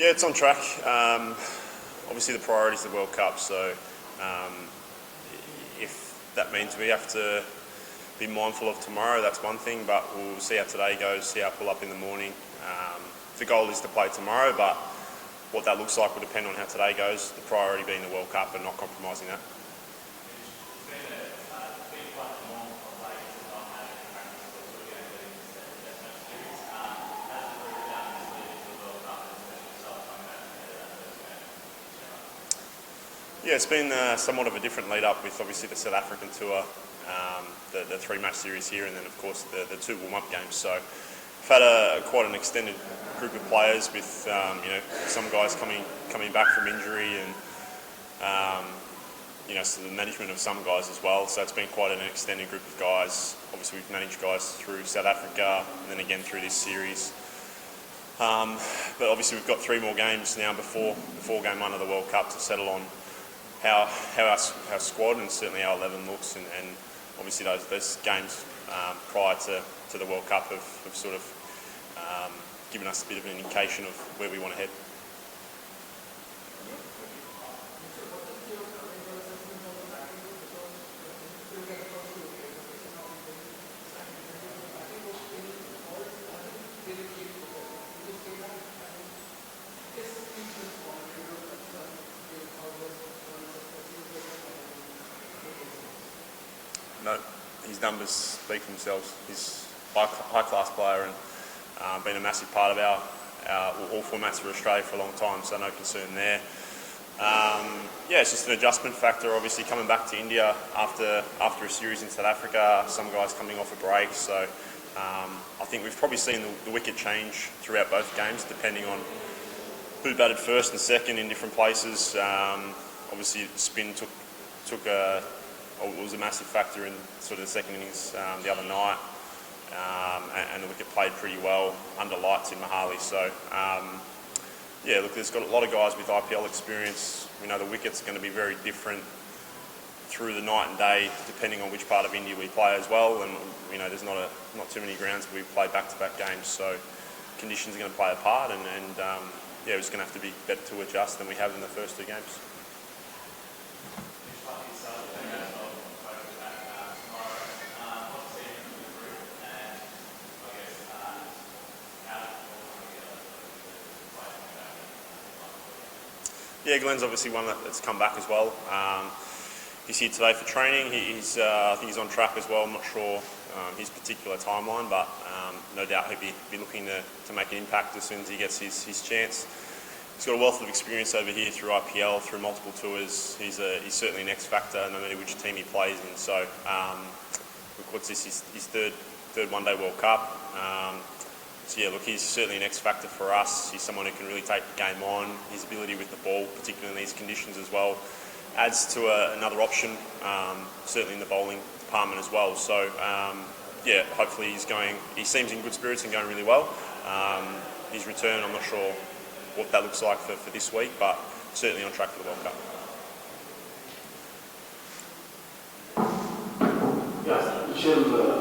Yeah, it's on track. Obviously, the priority is the World Cup, so if that means we have to be mindful of tomorrow, that's one thing, but we'll see how today goes, see how I pull up in the morning. The goal is to play tomorrow, but what that looks like will depend on how today goes, the priority being the World Cup and not compromising that. Yeah, it's been somewhat of a different lead-up with obviously the South African tour, the three-match series here, and then of course the two warm-up games. So we've had quite an extended group of players with some guys coming back from injury and so the management of some guys as well. So it's been quite an extended group of guys. Obviously we've managed guys through South Africa and then again through this series. But obviously we've got 3 more games now before game 1 of the World Cup to settle on how our squad and certainly our 11 looks, and obviously those games prior to the World Cup have sort of given us a bit of an indication of where we want to head. No, his numbers speak for themselves. He's a high-class player and been a massive part of our all formats for Australia for a long time, so no concern there. It's just an adjustment factor, obviously coming back to India after a series in South Africa, some guys coming off a break, so I think we've probably seen the wicket change throughout both games, depending on who batted first and second in different places. Obviously spin was a massive factor in sort of the second innings the other night, and the wicket played pretty well under lights in Mohali. So look, there's got a lot of guys with IPL experience. We know the wicket's going to be very different through the night and day, depending on which part of India we play as well. And there's not too many grounds where we play back-to-back games, so conditions are going to play a part. And we're just going to have to be better to adjust than we have in the first 2 games. Yeah, Glenn's obviously one that's come back as well. He's here today for training. I think he's on track as well. I'm not sure his particular timeline, but no doubt he'll be looking to make an impact as soon as he gets his chance. He's got a wealth of experience over here through IPL, through multiple tours. He's certainly an X factor no matter which team he plays in. So what's this, his third One Day World Cup. He's certainly an X factor for us. He's someone who can really take the game on. His ability with the ball, particularly in these conditions as well, adds to another option, certainly in the bowling department as well. So hopefully he seems in good spirits and going really well. His return, I'm not sure what that looks like for this week, but certainly on track for the World Cup. Michelle,